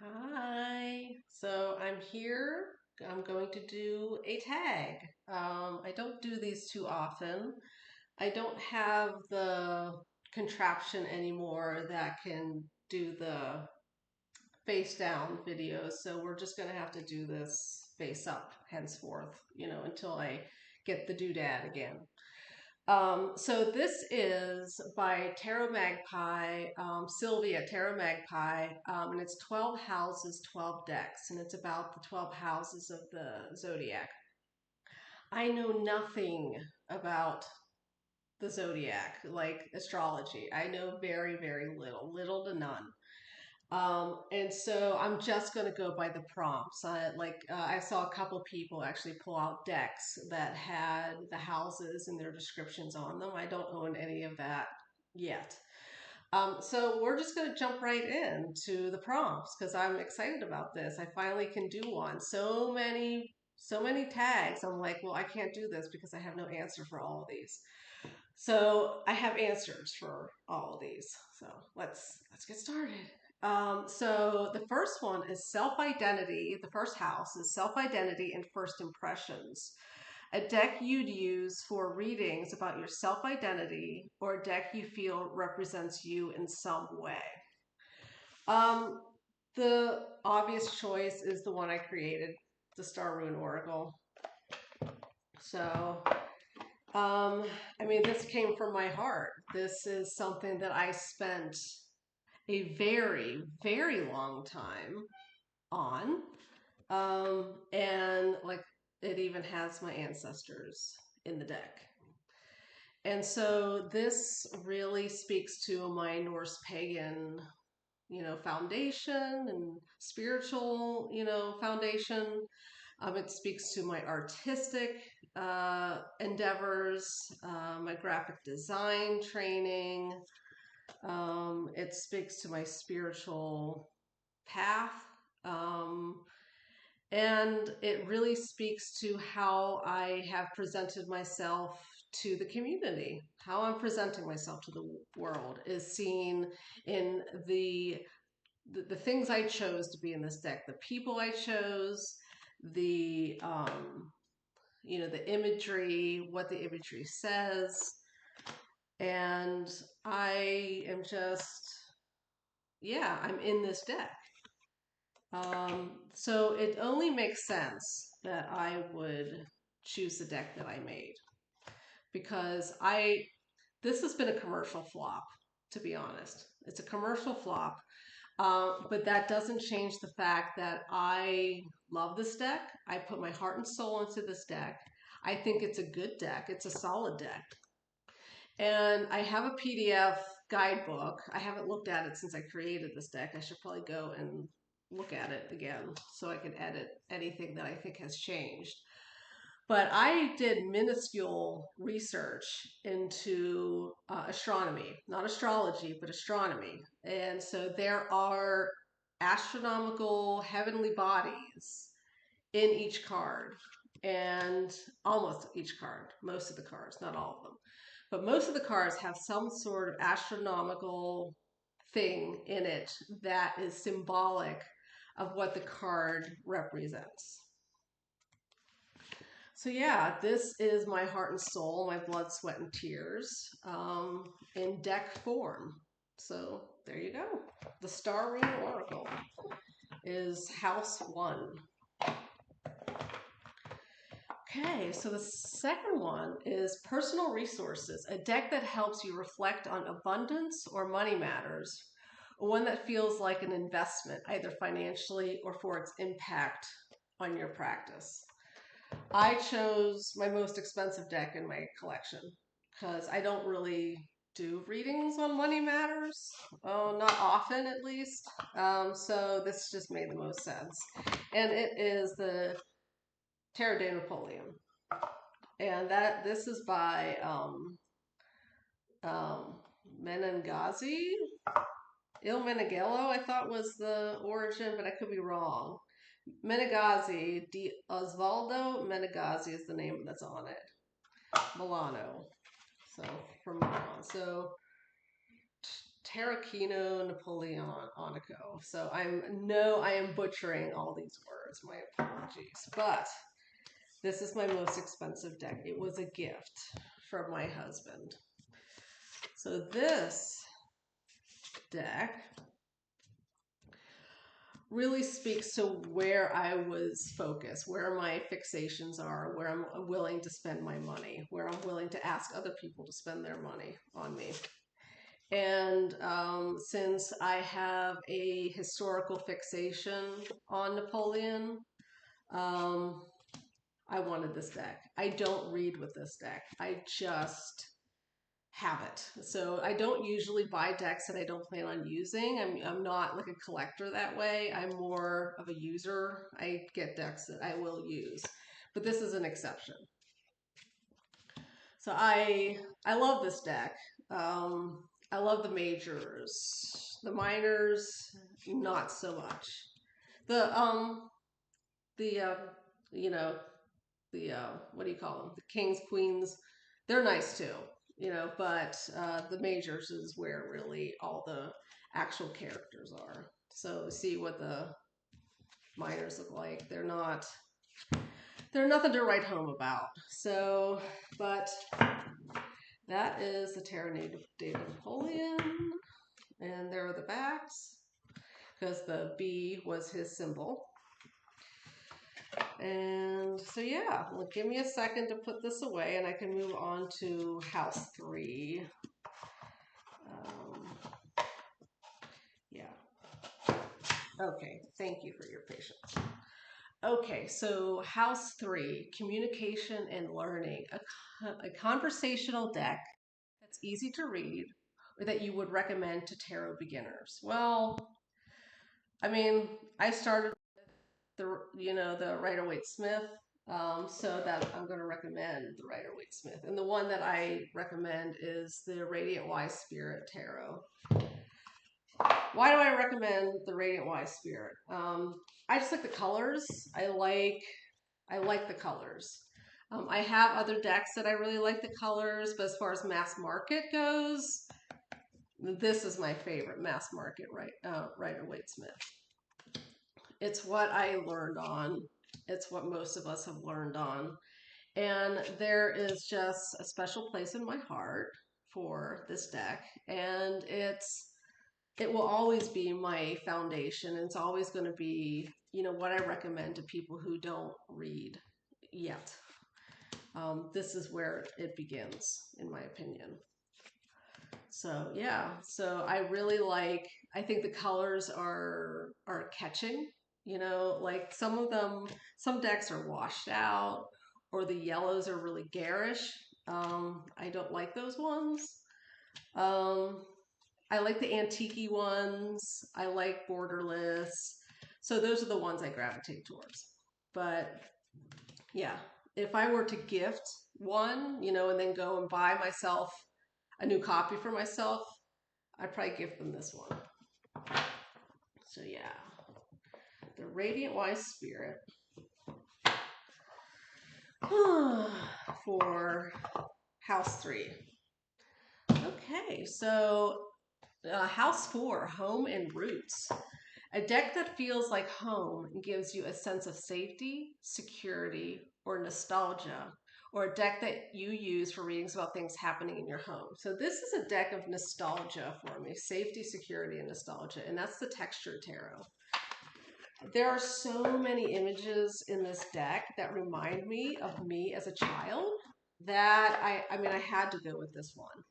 Hi. So I'm here. I'm going to do a tag. I don't do these too often. I don't have the contraption anymore that can do the face down videos, so we're just going to have to do this face up henceforth, until I get the doodad again. So this is by Tarot Magpie, Sylvie at Tarot Magpie, and it's 12 houses, 12 decks, and it's about the 12 houses of the zodiac. I know nothing about the zodiac, like astrology. I know very, very little, little to none. And so I'm just going to go by the prompts. I saw a couple people actually pull out decks that had the houses and their descriptions on them. I don't own any of that yet. So we're just going to jump right into the prompts because I'm excited about this. I finally can do one. So many tags. I'm like, well, I can't do this because I have no answer for all of these. So I have answers for all of these. So let's get started. So the first one is self-identity. The first house is self-identity and first impressions. A deck you'd use for readings about your self-identity or a deck you feel represents you in some way. Um, the obvious choice is the one I created, the Star Rune Oracle. So I mean, this came from my heart. This is something that I spent a very, very long time on. And like it even has my ancestors in the deck. And so this really speaks to my Norse pagan, foundation and spiritual, foundation. It speaks to my artistic endeavors, my graphic design training. It speaks to my spiritual path. Um, and it really speaks to how I have presented myself to the community. How I'm presenting myself to the world is seen in the things I chose to be in this deck, the people I chose, the the imagery, what the imagery says, and I am just I'm in this deck. So it only makes sense that I would choose the deck that I made because this has been a commercial flop, to be honest. It's a commercial flop. But that doesn't change the fact that I love this deck. I put my heart and soul into this deck. I think it's a good deck. It's a solid deck. And I have a PDF guidebook. I haven't looked at it since I created this deck. I should probably go and look at it again so I can edit anything that I think has changed. But I did minuscule research into astronomy, not astrology, but astronomy. And so there are astronomical heavenly bodies in each card, and almost each card, most of the cards, not all of them. But most of the cards have some sort of astronomical thing in it that is symbolic of what the card represents. So yeah, this is my heart and soul, my blood, sweat, and tears in deck form. So there you go. The Star Rune Oracle is House 1. Okay, so the second one is Personal Resources, a deck that helps you reflect on abundance or money matters, one that feels like an investment, either financially or for its impact on your practice. I chose my most expensive deck in my collection because I don't really do readings on money matters, not often at least. So this just made the most sense. And it is the Terra de Napoleon. And this is by um, Menengazi. Il Meneghello, I thought was the origin, but I could be wrong. Menegazzi, di Osvaldo Menegazzi is the name that's on it. Milano. So from Milan. So Terracino Napoleonico. Monaco. So I am butchering all these words. My apologies. But this is my most expensive deck. It was a gift from my husband. So this deck really speaks to where I was focused, where my fixations are, where I'm willing to spend my money, where I'm willing to ask other people to spend their money on me. And since I have a historical fixation on Napoleon, um, I wanted this deck. I don't read with this deck. I just have it. So I don't usually buy decks that I don't plan on using. I'm not like a collector that way. I'm more of a user. I get decks that I will use. But this is an exception. So I love this deck. I love the majors. The minors, not so much. The the you know the what do you call them? The kings, queens, they're nice too, but the majors is where really all the actual characters are. So see what the minors look like. They're nothing to write home about. So, but that is the Terra David Napoleon, and there are the backs because the B was his symbol. And so yeah, well, give me a second to put this away and I can move on to house 3. Yeah. Okay, thank you for your patience. Okay, so house 3, communication and learning. A conversational deck that's easy to read or that you would recommend to tarot beginners. Well, I mean, I started the Rider-Waite-Smith. So that I'm going to recommend the Rider-Waite-Smith. And the one that I recommend is the Radiant Wise Spirit Tarot. Why do I recommend the Radiant Wise Spirit? I just like the colors. I like the colors. I have other decks that I really like the colors, but as far as mass market goes, this is my favorite mass market Rider-Waite-Smith. It's what I learned on. It's what most of us have learned on. And there is just a special place in my heart for this deck. And it will always be my foundation. It's always going to be, what I recommend to people who don't read yet. This is where it begins, in my opinion. So yeah, so I really I think the colors are catching, like some decks are washed out or the yellows are really garish. I don't like those ones. I like the antique ones. I like borderless. So those are the ones I gravitate towards. But yeah, if I were to gift one, and then go and buy myself a new copy for myself, I'd probably give them this one. So yeah, the Radiant Wise Spirit for house 3. Okay, so house 4, home and roots. A deck that feels like home and gives you a sense of safety, security, or nostalgia, or a deck that you use for readings about things happening in your home. So this is a deck of nostalgia for me, safety, security, and nostalgia, and that's the Texture Tarot. There are so many images in this deck that remind me of me as a child that I had to go with this one.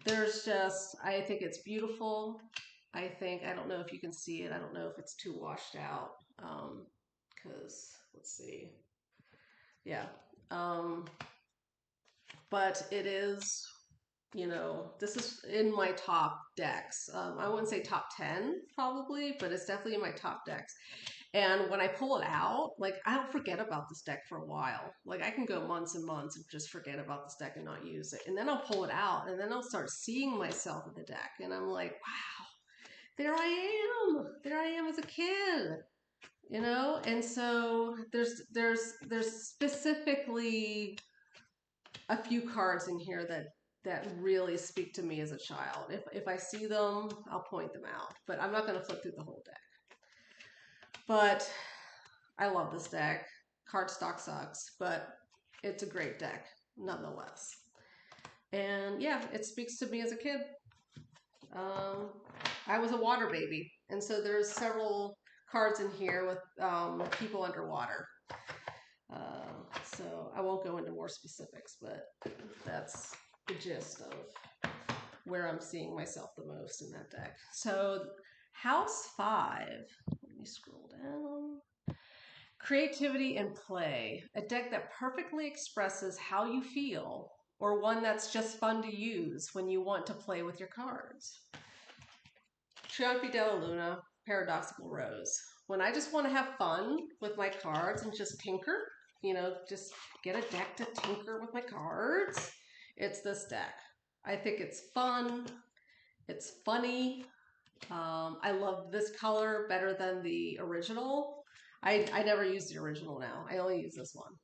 I think it's beautiful. I don't know if you can see it. I don't know if it's too washed out. Because, let's see. Yeah. But it is, this is in my top decks. I wouldn't say top 10 probably, but it's definitely in my top decks. And when I pull it out, I don't forget about this deck for a while. I can go months and months and just forget about this deck and not use it. And then I'll pull it out and then I'll start seeing myself in the deck. And I'm like, wow, there I am as a kid, And so there's specifically a few cards in here that really speak to me as a child. If I see them, I'll point them out, but I'm not going to flip through the whole deck. But I love this deck. Cardstock sucks, but it's a great deck nonetheless. And yeah, it speaks to me as a kid. I was a water baby, and so there's several cards in here with people underwater. So I won't go into more specifics, but that's the gist of where I'm seeing myself the most in that deck. So House 5, let me scroll down. Creativity and play, a deck that perfectly expresses how you feel, or one that's just fun to use when you want to play with your cards. Triumph della Luna, Paradoxical Rose. When I just want to have fun with my cards and just tinker, just get a deck to tinker with my cards, it's this deck. I think it's fun. It's funny. I love this color better than the original. I never use the original now. I only use this one.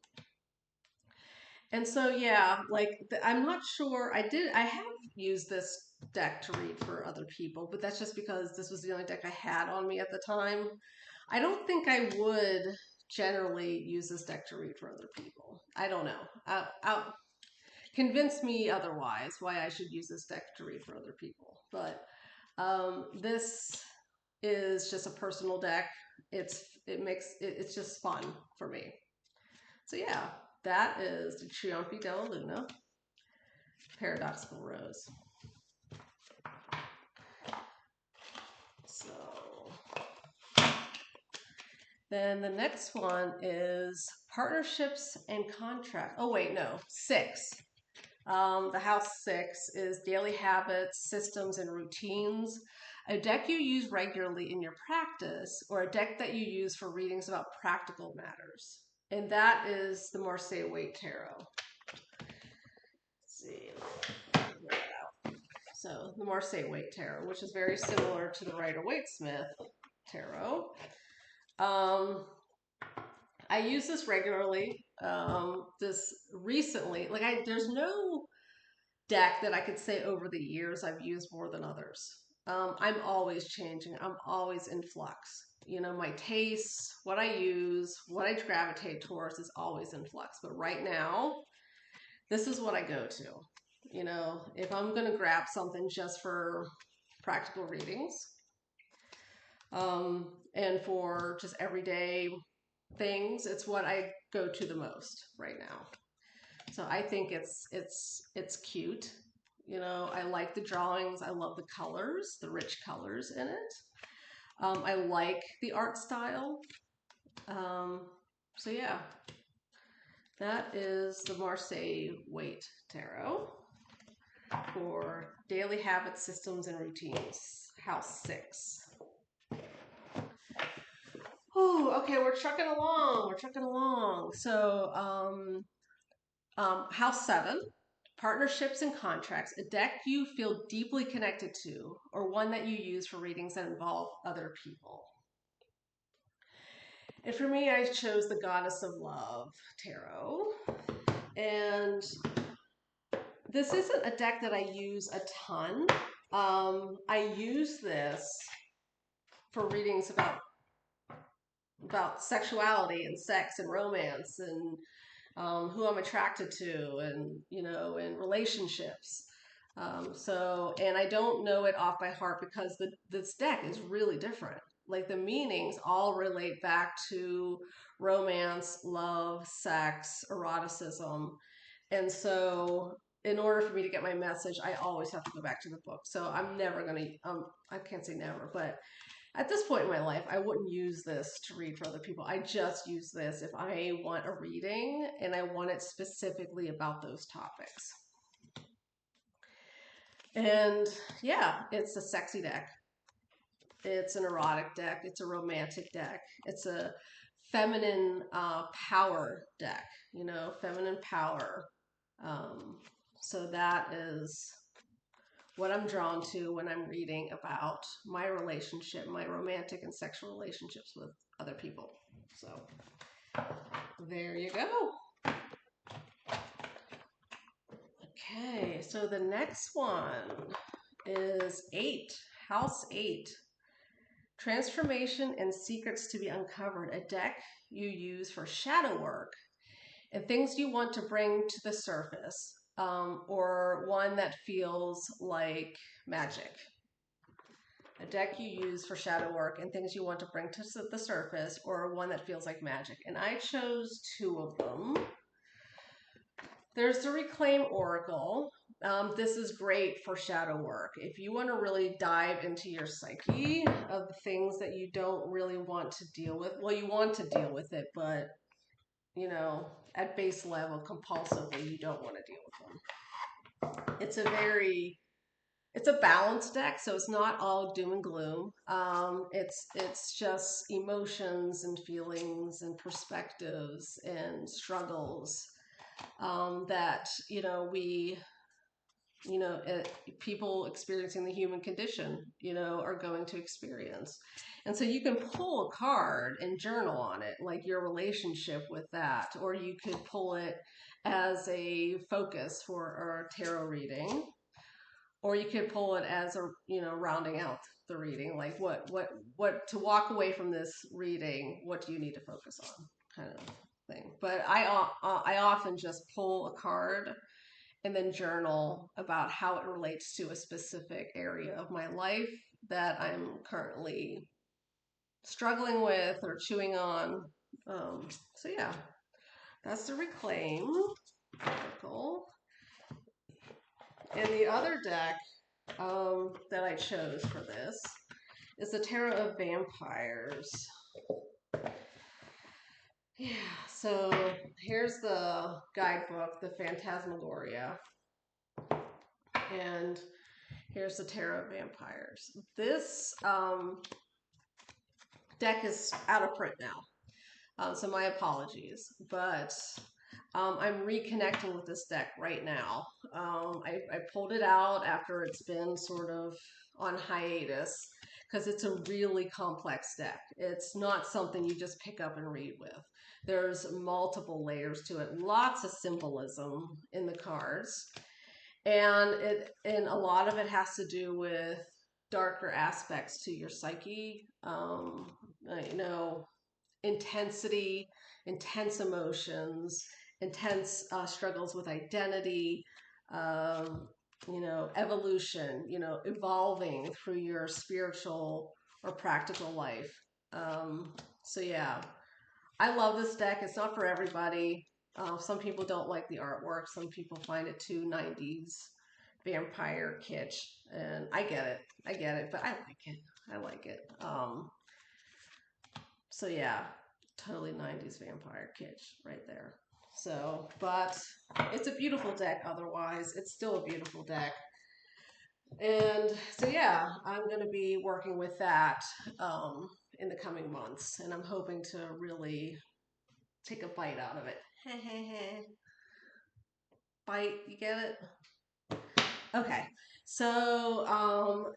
And so, yeah, like I'm not sure. I have used this deck to read for other people, but that's just because this was the only deck I had on me at the time. I don't think I would generally use this deck to read for other people. I don't know. Convince me otherwise why I should use this deck to read for other people. But this is just a personal deck. It's just fun for me. So yeah, that is the Triumph della Luna, Paradoxical Rose. So then the next one is Partnerships and Contracts. Oh wait, no, 6. The house 6 is Daily Habits, Systems, and Routines. A deck you use regularly in your practice, or a deck that you use for readings about practical matters. And that is the Marseille Waite Tarot. Let's see. So the Marseille Waite Tarot, which is very similar to the Rider-Waite-Smith Tarot. I use this regularly. This recently, there's no deck that I could say over the years I've used more than others. I'm always changing. I'm always in flux. My tastes, what I use, what I gravitate towards is always in flux. But right now, this is what I go to. If I'm going to grab something just for practical readings, and for just everyday things, it's what I go to the most right now. So I think it's cute. I like the drawings. I love the colors, the rich colors in it. I like the art style. So yeah, that is the Marseille Waite Tarot for Daily Habits, Systems, and Routines, House 6. Oh, okay, we're trucking along. We're trucking along. So, House 7, Partnerships and Contracts, a deck you feel deeply connected to, or one that you use for readings that involve other people. And for me, I chose the Goddess of Love Tarot. And this isn't a deck that I use a ton. I use this for readings about sexuality and sex and romance and who I'm attracted to, and and relationships. And I don't know it off by heart because this deck is really different. Like the meanings all relate back to romance, love, sex, eroticism, and so in order for me to get my message, I always have to go back to the book. So I'm never gonna. I can't say never, but at this point in my life, I wouldn't use this to read for other people. I just use this if I want a reading and I want it specifically about those topics. And yeah, it's a sexy deck. It's an erotic deck. It's a romantic deck. It's a feminine power deck, feminine power. So that is what I'm drawn to when I'm reading about my relationship, my romantic and sexual relationships with other people. So there you go. Okay, so the next one is 8, House 8. Transformation and Secrets to be Uncovered, a deck you use for shadow work and things you want to bring to the surface, or one that feels like magic. A deck you use for shadow work and things you want to bring to the surface, or one that feels like magic. And I chose 2 of them. There's the Reclaim Oracle. This is great for shadow work. If you want to really dive into your psyche of the things that you don't really want to deal with, well, you want to deal with it, but you know, at base level, compulsively, you don't want to deal with them. It's a balanced deck, so it's not all doom and gloom. It's just emotions and feelings and perspectives and struggles that people experiencing the human condition, are going to experience. And so you can pull a card and journal on it, like your relationship with that, or you could pull it as a focus for a tarot reading, or you could pull it as rounding out the reading, like what to walk away from this reading, what do you need to focus on, kind of thing. But I often just pull a card and then journal about how it relates to a specific area of my life that I'm currently struggling with or chewing on. So yeah, that's the Reclaim Oracle. And the other deck that I chose for this is the Tarot of Vampires. Yeah, so here's the guidebook, the Phantasmagoria. And here's the Tarot of Vampires. This deck is out of print now, so my apologies. But I'm reconnecting with this deck right now. I pulled it out after it's been sort of on hiatus because it's a really complex deck. It's not something you just pick up and read with. There's multiple layers to it, lots of symbolism in the cards. And a lot of it has to do with darker aspects to your psyche, intensity, intense emotions, intense struggles with identity, evolution, evolving through your spiritual or practical life. So yeah, I love this deck. It's not for everybody. Some people don't like the artwork. Some people find it too 90s vampire kitsch. And I get it. But I like it. So yeah, totally 90s vampire kitsch right there. So, but it's a beautiful deck otherwise. It's still a beautiful deck. And so yeah, I'm going to be working with that in the coming months. And I'm hoping to really take a bite out of it. Bite, you get it? Okay. So,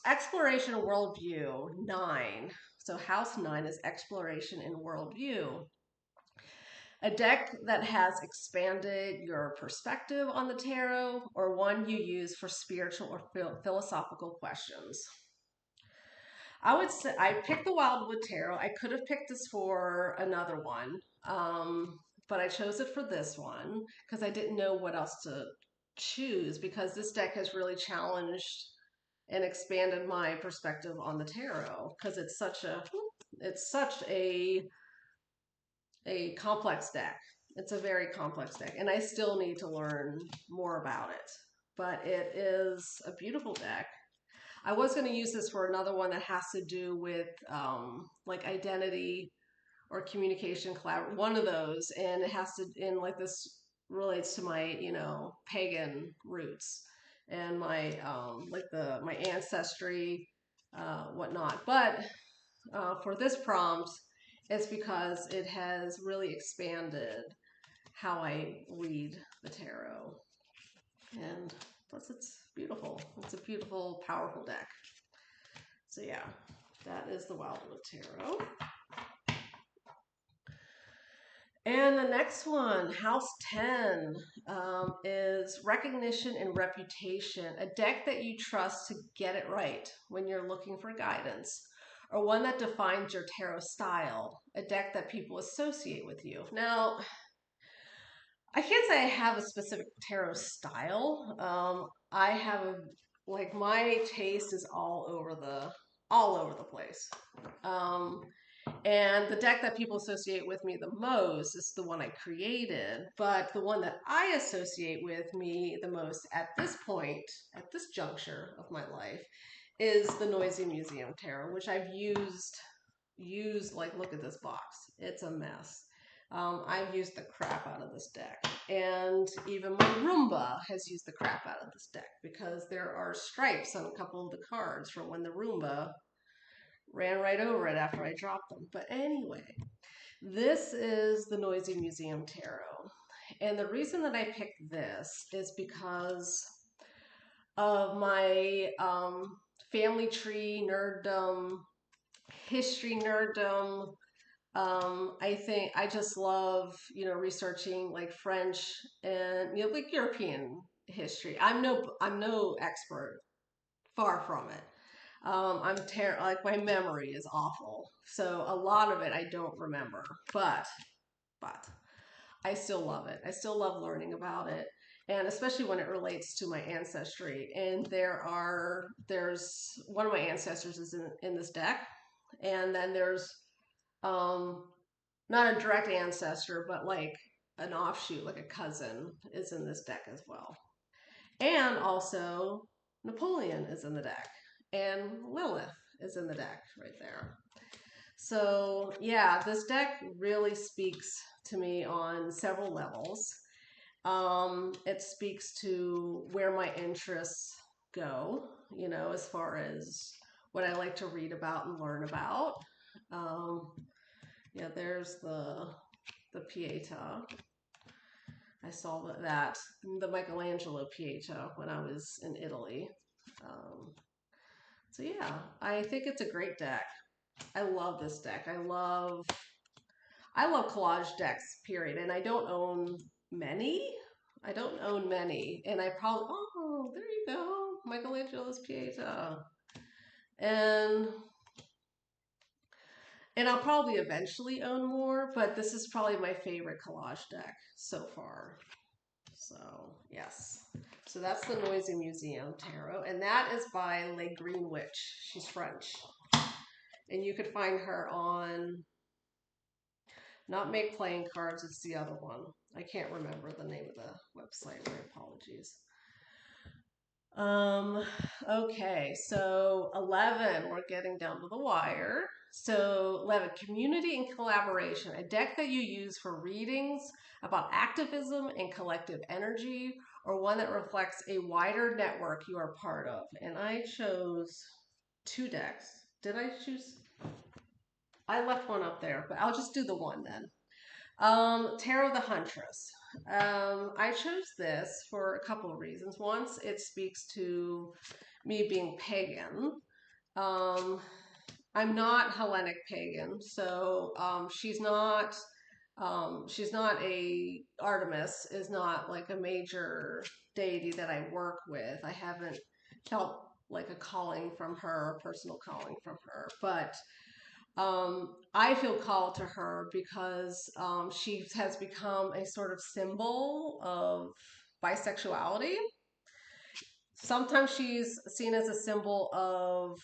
exploration and worldview 9. So house 9 is exploration and worldview. A deck that has expanded your perspective on the tarot, or one you use for spiritual or philosophical questions. I would say I picked the Wildwood Tarot. I could have picked this for another one, but I chose it for this one because I didn't know what else to choose, because this deck has really challenged and expanded my perspective on the tarot, because it's such a complex deck. It's a very complex deck, and I still need to learn more about it. But it is a beautiful deck. I was going to use this for another one that has to do with like identity or communication, one of those, and it has to, and like this relates to my pagan roots and my my ancestry, whatnot. But for this prompt, it's because it has really expanded how I read the tarot. And plus it's beautiful. It's a beautiful, powerful deck. So yeah, that is the Wildwood Tarot. And the next one, House 10, is Recognition and Reputation, a deck that you trust to get it right when you're looking for guidance, or one that defines your tarot style, a deck that people associate with you. Now, I can't say I have a specific tarot style. I have like my taste is all over the place. Um, and the deck that people associate with me the most is the one I created, but the one that I associate with me the most at this point, at this juncture of my life, is the Noisy Museum Tarot, which I've used like, look at this box. It's a mess. I've used the crap out of this deck. And even my Roomba has used the crap out of this deck because there are stripes on a couple of the cards from when the Roomba ran right over it after I dropped them. But anyway, this is the Noisy Museum Tarot. And the reason that I picked this is because of my family tree nerddom, history nerddom. I think I just love, researching like French and like European history. I'm no expert, far from it. Like my memory is awful, so a lot of it I don't remember. But I still love it. I still love learning about it, and especially when it relates to my ancestry. And there's one of my ancestors is in this deck, and then there's um not a direct ancestor, but like an offshoot, like a cousin, is in this deck as well. And also, Napoleon is in the deck, and Lilith is in the deck right there. So, yeah, this deck really speaks to me on several levels. It speaks to where my interests go, as far as what I like to read about and learn about. Um, yeah, there's the Pieta. I saw the Michelangelo Pieta when I was in Italy. Um, so yeah, I think it's a great deck. I love this deck. I love collage decks, period. And I don't own many. And I probably there you go, Michelangelo's Pieta, and I'll probably eventually own more, but this is probably my favorite collage deck so far. So, yes. So that's the Noisy Museum Tarot, and that is by Le Green Witch. She's French. And you could find her on, not Make Playing Cards, it's the other one. I can't remember the name of the website. My apologies. Okay, so 11, we're getting down to the wire. So 11, community and collaboration, a deck that you use for readings about activism and collective energy, or one that reflects a wider network you are part of. And I chose two decks. Did I choose? I left one up there, but I'll just do the one then. Tarot the Huntress. I chose this for a couple of reasons. Once, it speaks to me being pagan. Um, I'm not Hellenic pagan, so she's not a Artemis is not like a major deity that I work with. I haven't felt like a calling from her, a personal calling from her, but I feel called to her because she has become a sort of symbol of bisexuality. Sometimes she's seen as a symbol of,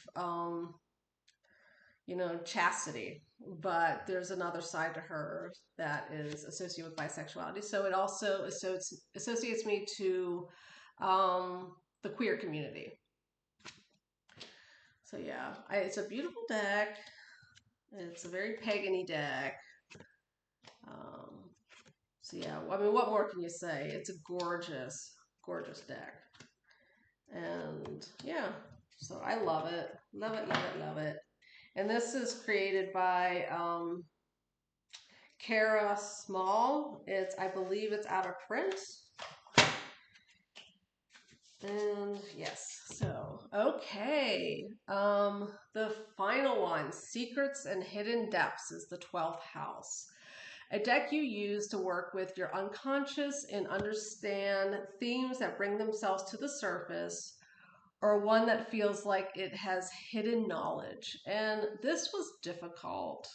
chastity, but there's another side to her that is associated with bisexuality. So it also associates me to the queer community. So yeah, it's a beautiful deck. It's a very pagan-y deck. Um, so yeah, I mean, what more can you say? It's a gorgeous, gorgeous deck. And yeah, so I love it. Love it, love it, love it. And this is created by Kara Small. I believe it's out of print. And yes, so, okay. The final one, Secrets and Hidden Depths, is the 12th house. A deck you use to work with your unconscious and understand themes that bring themselves to the surface, or one that feels like it has hidden knowledge. And this was difficult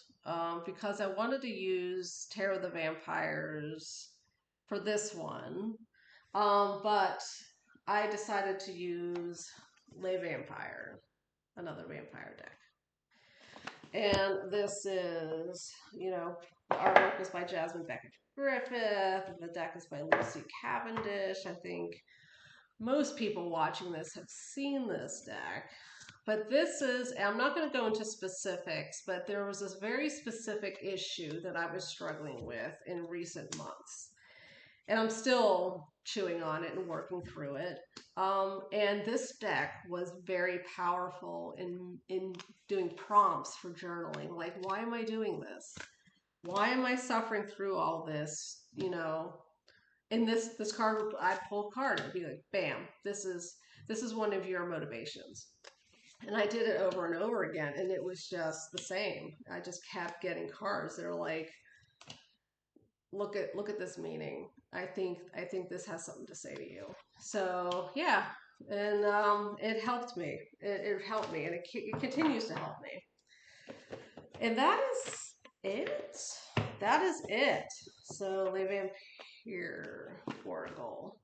because I wanted to use Tarot of the Vampires for this one, but I decided to use Les Vampire, another vampire deck. And this is, the artwork is by Jasmine Beckett Griffith, and the deck is by Lucy Cavendish. I think most people watching this have seen this deck. But this is, I'm not going to go into specifics, but there was this very specific issue that I was struggling with in recent months. And I'm still chewing on it and working through it. And this deck was very powerful in doing prompts for journaling. Like, why am I doing this? Why am I suffering through all this? In this card, I pull a card and be like, bam, this is one of your motivations. And I did it over and over again, and it was just the same. I just kept getting cards that are like, look at this meaning. I think this has something to say to you. So yeah, and it helped me. It helped me, and it continues to help me. And that is it. That is it. So Les Vampire Oracle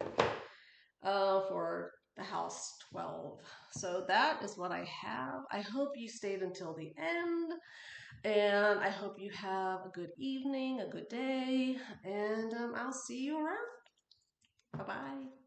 for the house 12. So that is what I have. I hope you stayed until the end. And I hope you have a good evening, a good day, and I'll see you around. Bye-bye.